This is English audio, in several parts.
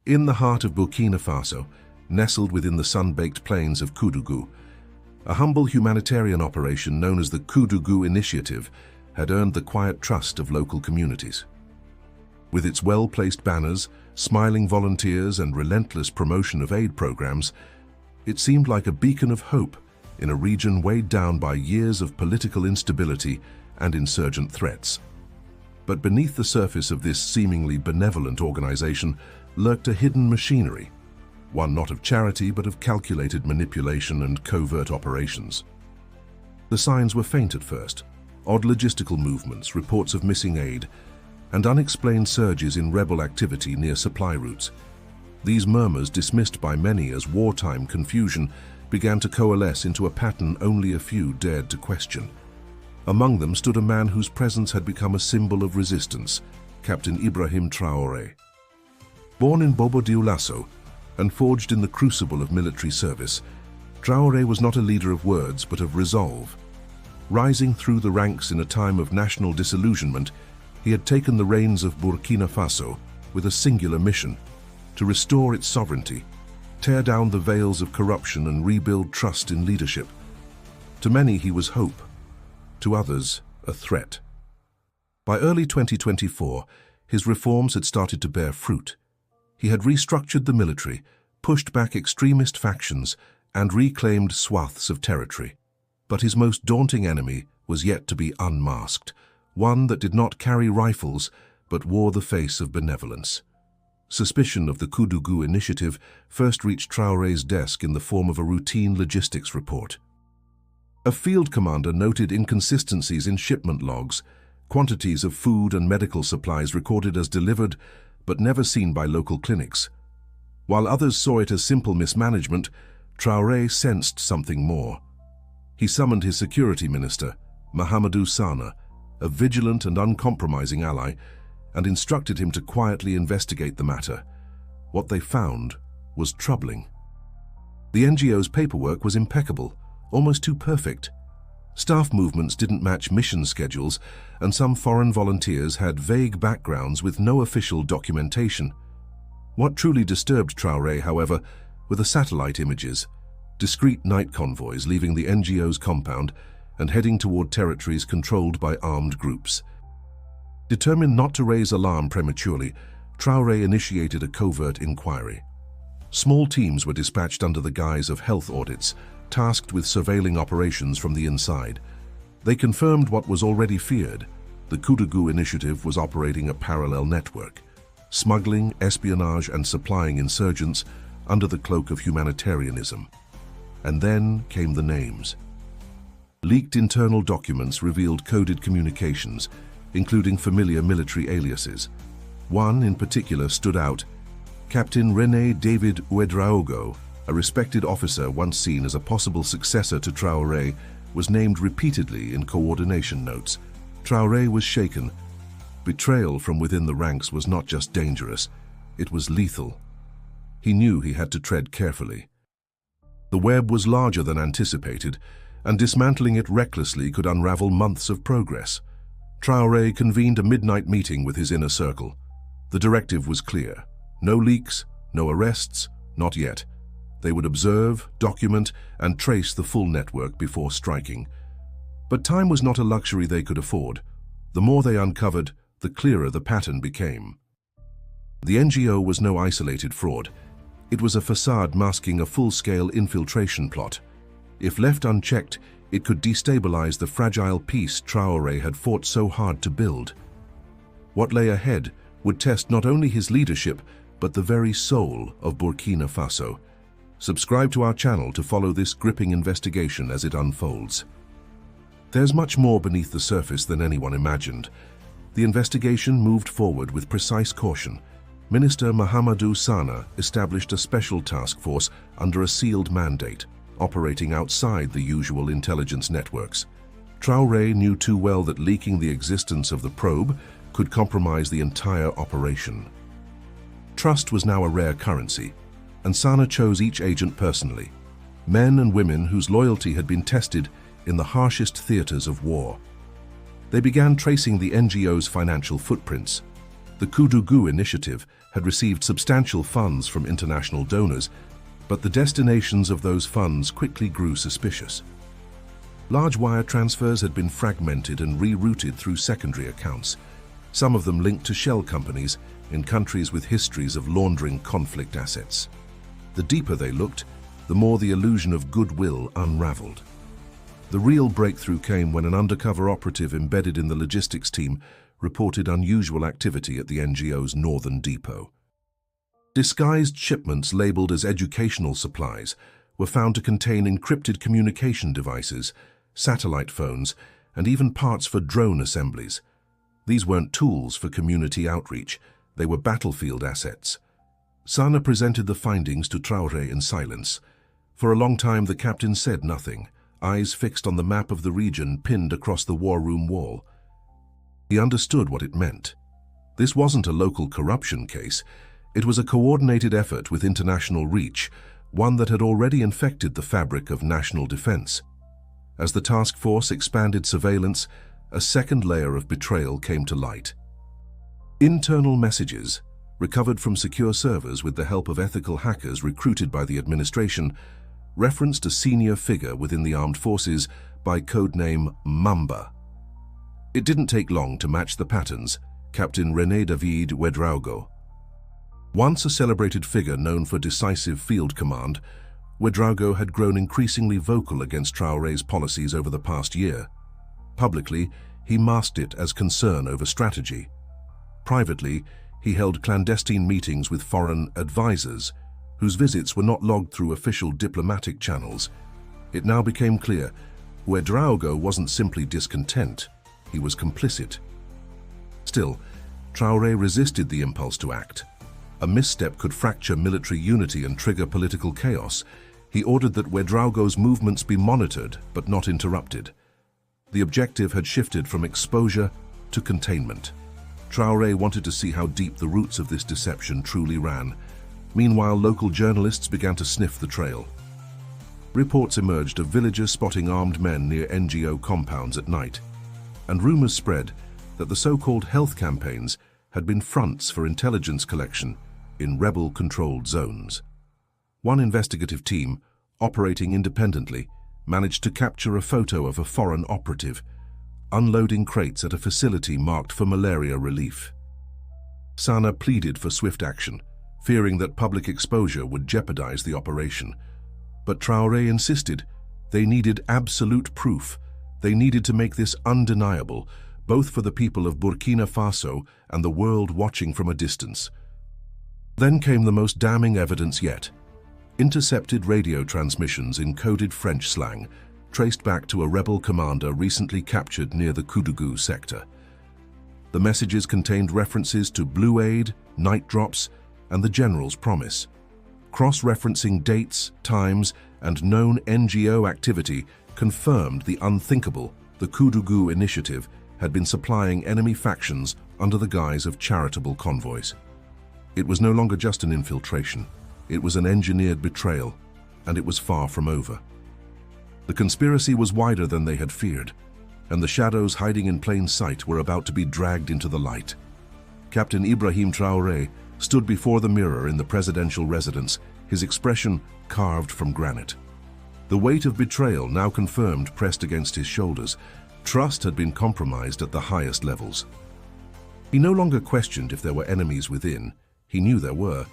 In the heart of Burkina Faso, nestled within the sun-baked plains of Koudougou, a humble humanitarian operation known as the Koudougou Initiative had earned the quiet trust of local communities. With its well-placed banners, smiling volunteers, and relentless promotion of aid programs, it seemed like a beacon of hope in a region weighed down by years of political instability and insurgent threats. But beneath the surface of this seemingly benevolent organization lurked a hidden machinery, one not of charity but of calculated manipulation and covert operations. The signs were faint at first: odd logistical movements, reports of missing aid, and unexplained surges in rebel activity near supply routes. These murmurs, dismissed by many as wartime confusion, began to coalesce into a pattern only a few dared to question. Among them stood a man whose presence had become a symbol of resistance, Captain Ibrahim Traoré. Born in Bobo Dioulasso and forged in the crucible of military service, Traoré was not a leader of words but of resolve. Rising through the ranks in a time of national disillusionment, he had taken the reins of Burkina Faso with a singular mission: to restore its sovereignty, tear down the veils of corruption, and rebuild trust in leadership. To many he was hope, to others a threat. By early 2024, his reforms had started to bear fruit. He had restructured the military, pushed back extremist factions, and reclaimed swaths of territory. But his most daunting enemy was yet to be unmasked, one that did not carry rifles but wore the face of benevolence. Suspicion of the Koudougou Initiative first reached Traoré's desk in the form of a routine logistics report. A field commander noted inconsistencies in shipment logs, quantities of food and medical supplies recorded as delivered but never seen by local clinics. While others saw it as simple mismanagement, Traoré sensed something more. He summoned his security minister, Mahamadou Sana, a vigilant and uncompromising ally, and instructed him to quietly investigate the matter. What they found was troubling. The NGO's paperwork was impeccable, almost too perfect. Staff movements didn't match mission schedules, and some foreign volunteers had vague backgrounds with no official documentation. What truly disturbed Traoré, however, were the satellite images: discreet night convoys leaving the NGO's compound and heading toward territories controlled by armed groups. Determined not to raise alarm prematurely, Traoré initiated a covert inquiry. Small teams were dispatched under the guise of health audits, tasked with surveilling operations from the inside. They confirmed what was already feared: the Koudougou Initiative was operating a parallel network, smuggling, espionage, and supplying insurgents under the cloak of humanitarianism. And then came the names. Leaked internal documents revealed coded communications, including familiar military aliases. One in particular stood out: Captain René David Ouedraogo, a respected officer once seen as a possible successor to Traoré, was named repeatedly in coordination notes. Traoré was shaken. Betrayal from within the ranks was not just dangerous, it was lethal. He knew he had to tread carefully. The web was larger than anticipated, and dismantling it recklessly could unravel months of progress. Traoré convened a midnight meeting with his inner circle. The directive was clear: no leaks, no arrests, not yet. They would observe, document, and trace the full network before striking. But time was not a luxury they could afford. The more they uncovered, the clearer the pattern became. The NGO was no isolated fraud. It was a facade masking a full-scale infiltration plot. If left unchecked, it could destabilize the fragile peace Traoré had fought so hard to build. What lay ahead would test not only his leadership, but the very soul of Burkina Faso. Subscribe to our channel to follow this gripping investigation as it unfolds. There's much more beneath the surface than anyone imagined. The investigation moved forward with precise caution. Minister Mahamadou Sana established a special task force under a sealed mandate, operating outside the usual intelligence networks. Traoré knew too well that leaking the existence of the probe could compromise the entire operation. Trust was now a rare currency, and Sana chose each agent personally, men and women whose loyalty had been tested in the harshest theaters of war. They began tracing the NGO's financial footprints. The Koudougou Initiative had received substantial funds from international donors, but the destinations of those funds quickly grew suspicious. Large wire transfers had been fragmented and rerouted through secondary accounts, some of them linked to shell companies in countries with histories of laundering conflict assets. The deeper they looked, the more the illusion of goodwill unraveled. The real breakthrough came when an undercover operative embedded in the logistics team reported unusual activity at the NGO's northern depot. Disguised shipments labeled as educational supplies were found to contain encrypted communication devices, satellite phones, and even parts for drone assemblies. These weren't tools for community outreach, they were battlefield assets. Sana presented the findings to Traoré in silence. For a long time the captain said nothing, eyes fixed on the map of the region pinned across the war room wall. He understood what it meant. This wasn't a local corruption case, it was a coordinated effort with international reach, one that had already infected the fabric of national defense. As the task force expanded surveillance, a second layer of betrayal came to light. Internal messages, recovered from secure servers with the help of ethical hackers recruited by the administration, referenced a senior figure within the armed forces by codename Mamba. It didn't take long to match the patterns, Captain René David Ouedraogo. Once a celebrated figure known for decisive field command, Ouedraogo had grown increasingly vocal against Traoré's policies over the past year. Publicly, he masked it as concern over strategy. Privately, he held clandestine meetings with foreign advisors, whose visits were not logged through official diplomatic channels. It now became clear, Ouedraogo wasn't simply discontent, he was complicit. Still, Traoré resisted the impulse to act. A misstep could fracture military unity and trigger political chaos. He ordered that Ouedraogo's movements be monitored but not interrupted. The objective had shifted from exposure to containment. Traoré wanted to see how deep the roots of this deception truly ran. Meanwhile, local journalists began to sniff the trail. Reports emerged of villagers spotting armed men near NGO compounds at night, and rumors spread that the so-called health campaigns had been fronts for intelligence collection in rebel-controlled zones. One investigative team, operating independently, managed to capture a photo of a foreign operative unloading crates at a facility marked for malaria relief. Sana pleaded for swift action, fearing that public exposure would jeopardize the operation. But Traoré insisted they needed absolute proof. They needed to make this undeniable, both for the people of Burkina Faso and the world watching from a distance. Then came the most damning evidence yet. Intercepted radio transmissions in coded French slang, traced back to a rebel commander recently captured near the Koudougou sector. The messages contained references to Blue Aid, night drops, and the General's Promise. Cross-referencing dates, times, and known NGO activity confirmed the unthinkable. The Koudougou initiative had been supplying enemy factions under the guise of charitable convoys. It was no longer just an infiltration. It was an engineered betrayal, and it was far from over. The conspiracy was wider than they had feared, and the shadows hiding in plain sight were about to be dragged into the light. Captain Ibrahim Traoré stood before the mirror in the presidential residence, his expression carved from granite. The weight of betrayal, now confirmed, pressed against his shoulders. Trust had been compromised at the highest levels. He no longer questioned if there were enemies within. He knew there were.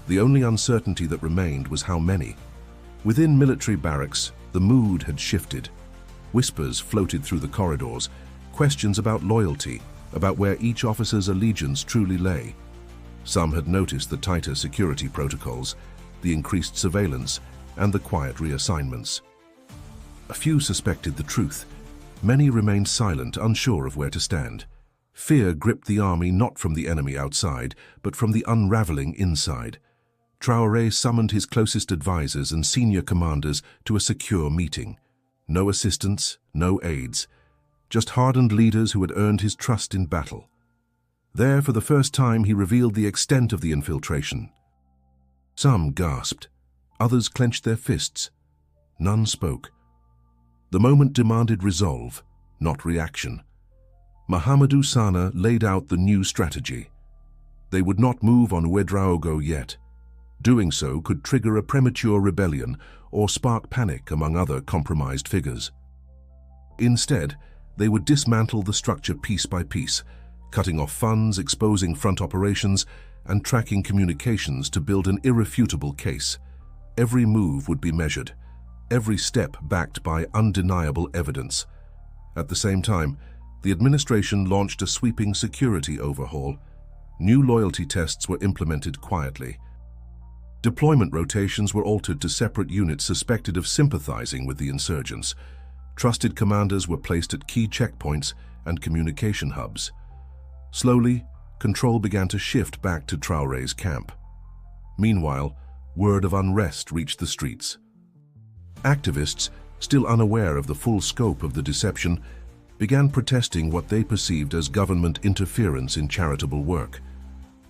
The only uncertainty that remained was how many. Within military barracks, the mood had shifted. Whispers floated through the corridors, questions about loyalty, about where each officer's allegiance truly lay. Some had noticed the tighter security protocols, the increased surveillance, and the quiet reassignments. A few suspected the truth. Many remained silent, unsure of where to stand. Fear gripped the army not from the enemy outside, but from the unraveling inside. Traoré summoned his closest advisors and senior commanders to a secure meeting. No assistants, no aides, just hardened leaders who had earned his trust in battle. There, for the first time, he revealed the extent of the infiltration. Some gasped, others clenched their fists. None spoke. The moment demanded resolve, not reaction. Mahamadou Sana laid out the new strategy. They would not move on Ouédraogo yet. Doing so could trigger a premature rebellion or spark panic among other compromised figures. Instead, they would dismantle the structure piece by piece, cutting off funds, exposing front operations, and tracking communications to build an irrefutable case. Every move would be measured, every step backed by undeniable evidence. At the same time, the administration launched a sweeping security overhaul. New loyalty tests were implemented quietly. Deployment rotations were altered to separate units suspected of sympathizing with the insurgents. Trusted commanders were placed at key checkpoints and communication hubs. Slowly, control began to shift back to Traoré's camp. Meanwhile, word of unrest reached the streets. Activists, still unaware of the full scope of the deception, began protesting what they perceived as government interference in charitable work.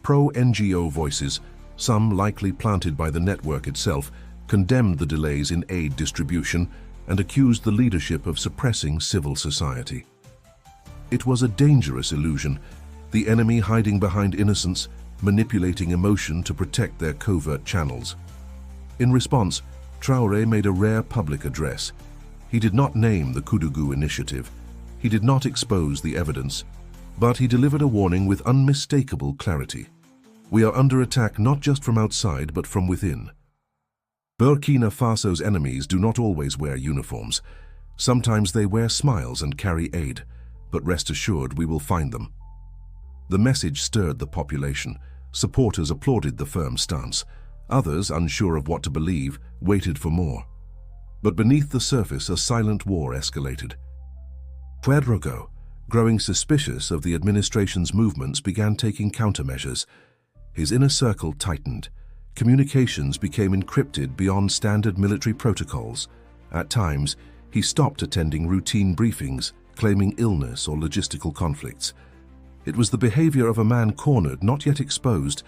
Pro-NGO voices, some likely planted by the network itself, condemned the delays in aid distribution and accused the leadership of suppressing civil society. It was a dangerous illusion, the enemy hiding behind innocence, manipulating emotion to protect their covert channels. In response, Traoré made a rare public address. He did not name the Koudougou initiative. He did not expose the evidence, but he delivered a warning with unmistakable clarity. We are under attack not just from outside, but from within. Burkina Faso's enemies do not always wear uniforms. Sometimes they wear smiles and carry aid, but rest assured we will find them. The message stirred the population. Supporters applauded the firm stance. Others, unsure of what to believe, waited for more. But beneath the surface, a silent war escalated. Ouédraogo, growing suspicious of the administration's movements, began taking countermeasures. His inner circle tightened. Communications became encrypted beyond standard military protocols. At times, he stopped attending routine briefings, claiming illness or logistical conflicts. It was the behavior of a man cornered, not yet exposed,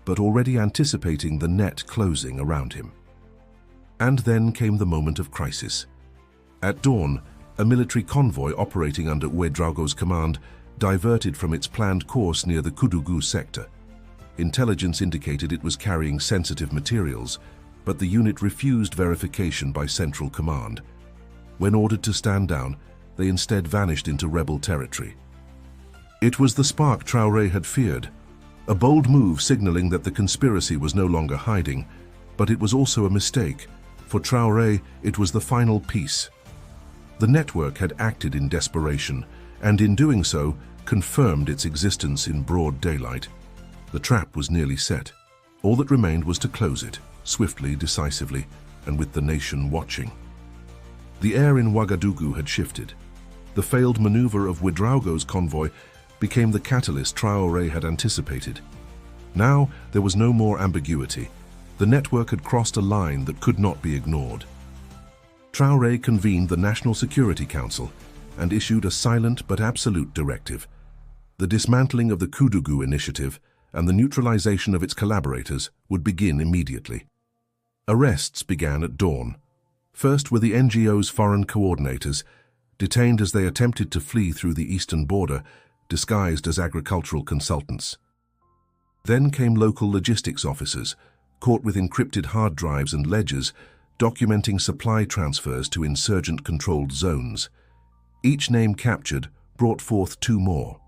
but already anticipating the net closing around him. And then came the moment of crisis. At dawn, a military convoy operating under Ouédraogo's command diverted from its planned course near the Koudougou sector. Intelligence indicated it was carrying sensitive materials, but the unit refused verification by Central Command. When ordered to stand down, they instead vanished into rebel territory. It was the spark Traoré had feared, a bold move signaling that the conspiracy was no longer hiding, but it was also a mistake. For Traoré, it was the final piece. The network had acted in desperation, and in doing so, confirmed its existence in broad daylight. The trap was nearly set. All that remained was to close it, swiftly, decisively, and with the nation watching. The air in Ouagadougou had shifted. The failed maneuver of Ouédraogo's convoy became the catalyst Traoré had anticipated. Now there was no more ambiguity. The network had crossed a line that could not be ignored. Traoré convened the National Security Council and issued a silent but absolute directive: the dismantling of the Koudougou initiative and the neutralization of its collaborators would begin immediately. Arrests began at dawn. First were the NGO's foreign coordinators, detained as they attempted to flee through the eastern border, disguised as agricultural consultants. Then came local logistics officers, caught with encrypted hard drives and ledgers, documenting supply transfers to insurgent-controlled zones. Each name captured brought forth two more.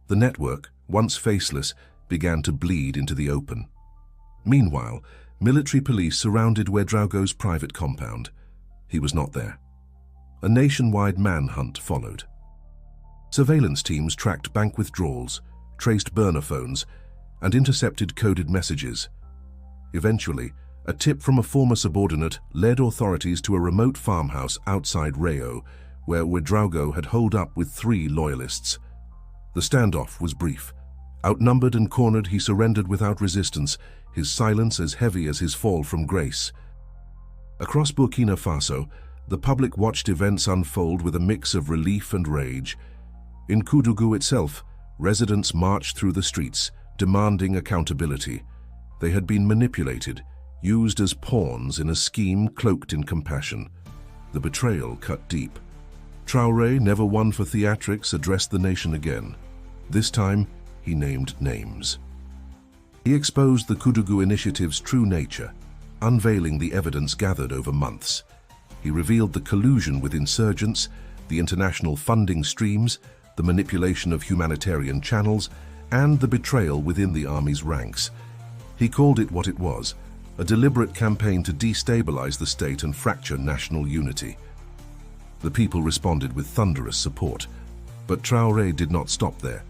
The network, once faceless, began to bleed into the open. Meanwhile, military police surrounded Ouédraogo's private compound. He was not there. A nationwide manhunt followed. Surveillance teams tracked bank withdrawals, traced burner phones, and intercepted coded messages. Eventually, a tip from a former subordinate led authorities to a remote farmhouse outside Rayo, where Ouédraogo had holed up with 3 loyalists. The standoff was brief. Outnumbered and cornered, he surrendered without resistance, his silence as heavy as his fall from grace. Across Burkina Faso, the public watched events unfold with a mix of relief and rage. In Koudougou itself, residents marched through the streets, demanding accountability. They had been manipulated, used as pawns in a scheme cloaked in compassion. The betrayal cut deep. Traoré, never one for theatrics, addressed the nation again. This time, he named names. He exposed the Koudougou initiative's true nature, unveiling the evidence gathered over months. He revealed the collusion with insurgents, the international funding streams, the manipulation of humanitarian channels, and the betrayal within the army's ranks. He called it what it was, a deliberate campaign to destabilize the state and fracture national unity. The people responded with thunderous support, but Traoré did not stop there.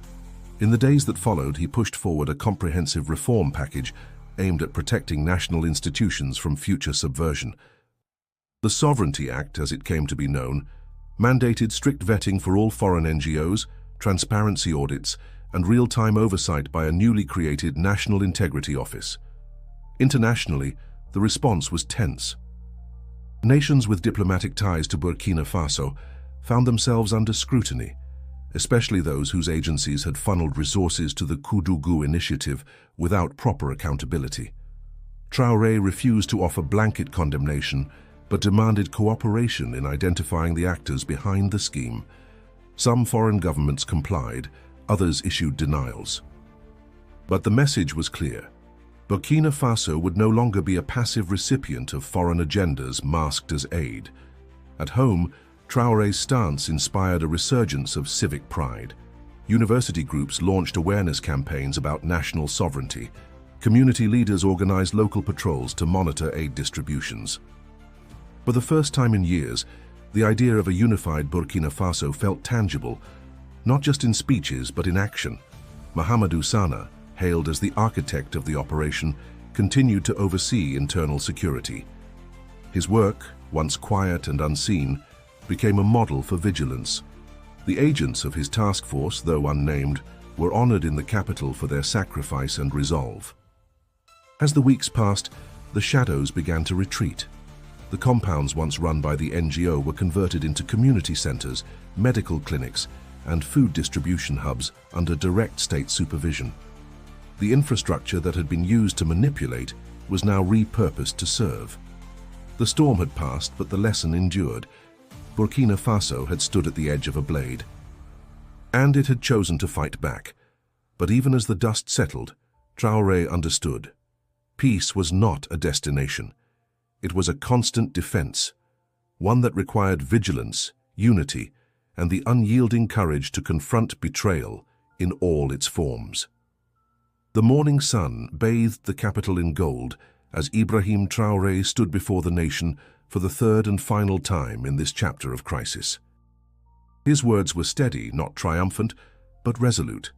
In the days that followed, he pushed forward a comprehensive reform package aimed at protecting national institutions from future subversion. The Sovereignty Act, as it came to be known, mandated strict vetting for all foreign NGOs, transparency audits, and real-time oversight by a newly created National Integrity Office. Internationally, the response was tense. Nations with diplomatic ties to Burkina Faso found themselves under scrutiny, especially those whose agencies had funneled resources to the Koudougou initiative without proper accountability. Traoré refused to offer blanket condemnation, but demanded cooperation in identifying the actors behind the scheme. Some foreign governments complied, others issued denials. But the message was clear. Burkina Faso would no longer be a passive recipient of foreign agendas masked as aid. At home, Traoré's stance inspired a resurgence of civic pride. University groups launched awareness campaigns about national sovereignty. Community leaders organized local patrols to monitor aid distributions. For the first time in years, the idea of a unified Burkina Faso felt tangible, not just in speeches but in action. Mahamadou Sana, hailed as the architect of the operation, continued to oversee internal security. His work, once quiet and unseen, became a model for vigilance. The agents of his task force, though unnamed, were honored in the capital for their sacrifice and resolve. As the weeks passed, the shadows began to retreat. The compounds once run by the NGO were converted into community centers, medical clinics, and food distribution hubs under direct state supervision. The infrastructure that had been used to manipulate was now repurposed to serve. The storm had passed, but the lesson endured. Burkina Faso had stood at the edge of a blade. And it had chosen to fight back. But even as the dust settled, Traoré understood. Peace was not a destination. It was a constant defense, one that required vigilance, unity, and the unyielding courage to confront betrayal in all its forms. The morning sun bathed the capital in gold as Ibrahim Traoré stood before the nation for the third and final time in this chapter of crisis. His words were steady, not triumphant, but resolute,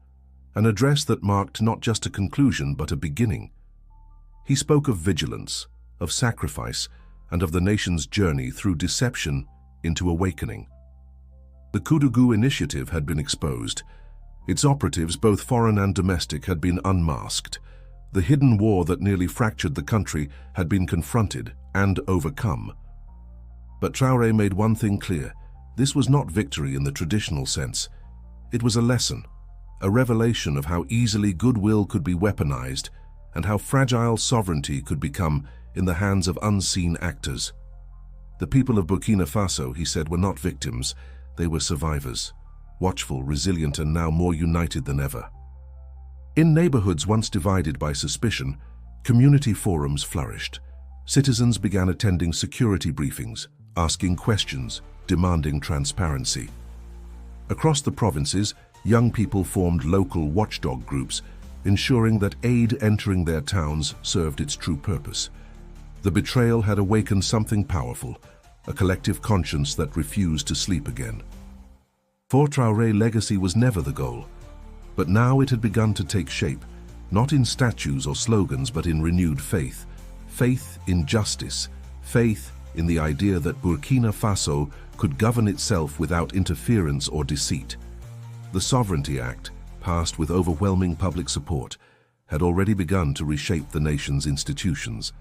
an address that marked not just a conclusion but a beginning. He spoke of vigilance, of sacrifice, and of the nation's journey through deception into awakening. The Koudougou initiative had been exposed. Its operatives, both foreign and domestic, had been unmasked. The hidden war that nearly fractured the country had been confronted and overcome. But Traoré made one thing clear. This was not victory in the traditional sense. It was a lesson, a revelation of how easily goodwill could be weaponized and how fragile sovereignty could become in the hands of unseen actors. The people of Burkina Faso, he said, were not victims. They were survivors, watchful, resilient, and now more united than ever. In neighborhoods once divided by suspicion, community forums flourished. Citizens began attending security briefings, asking questions, demanding transparency. Across the provinces, young people formed local watchdog groups, ensuring that aid entering their towns served its true purpose. The betrayal had awakened something powerful, a collective conscience that refused to sleep again. For Traoré, legacy was never the goal, but now it had begun to take shape, not in statues or slogans, but in renewed faith. Faith in justice, faith in the idea that Burkina Faso could govern itself without interference or deceit. The Sovereignty Act, passed with overwhelming public support, had already begun to reshape the nation's institutions.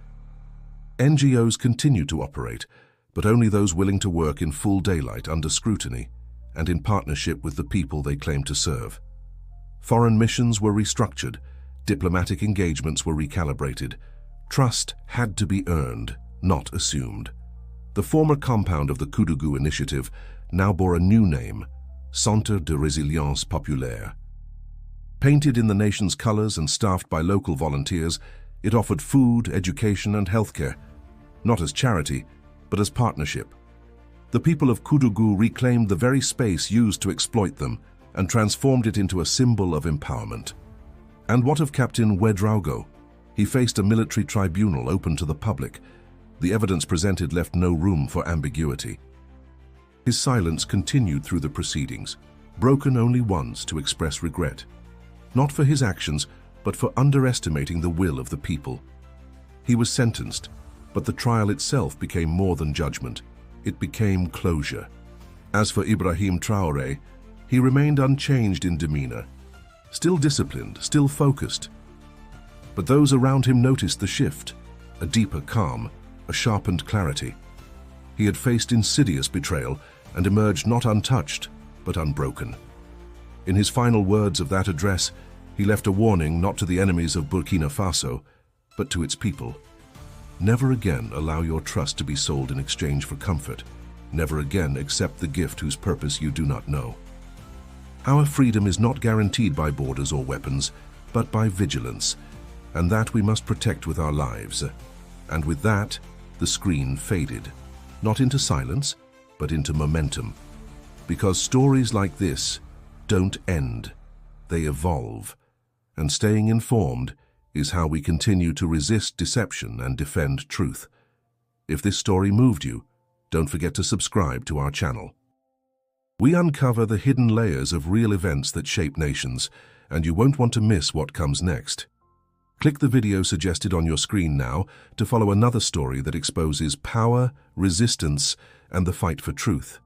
NGOs continued to operate, but only those willing to work in full daylight under scrutiny and in partnership with the people they claimed to serve. Foreign missions were restructured, diplomatic engagements were recalibrated. Trust had to be earned, not assumed. The former compound of the Koudougou initiative now bore a new name, Centre de Résilience Populaire. Painted in the nation's colors and staffed by local volunteers, it offered food, education, and healthcare, not as charity, but as partnership. The people of Koudougou reclaimed the very space used to exploit them and transformed it into a symbol of empowerment. And what of Captain Ouedraogo? He faced a military tribunal open to the public. The evidence presented left no room for ambiguity. His silence continued through the proceedings, broken only once to express regret. Not for his actions, but for underestimating the will of the people. He was sentenced, but the trial itself became more than judgment. It became closure. As for Ibrahim Traoré, he remained unchanged in demeanor, still disciplined, still focused. But those around him noticed the shift, a deeper calm, a sharpened clarity. He had faced insidious betrayal and emerged not untouched, but unbroken. In his final words of that address, he left a warning not to the enemies of Burkina Faso, but to its people. Never again allow your trust to be sold in exchange for comfort. Never again accept the gift whose purpose you do not know. Our freedom is not guaranteed by borders or weapons, but by vigilance, and that we must protect with our lives. And with that, the screen faded, not into silence, but into momentum. Because stories like this don't end, they evolve. And staying informed is how we continue to resist deception and defend truth. If this story moved you, don't forget to subscribe to our channel. We uncover the hidden layers of real events that shape nations, and you won't want to miss what comes next. Click the video suggested on your screen now to follow another story that exposes power, resistance, and the fight for truth.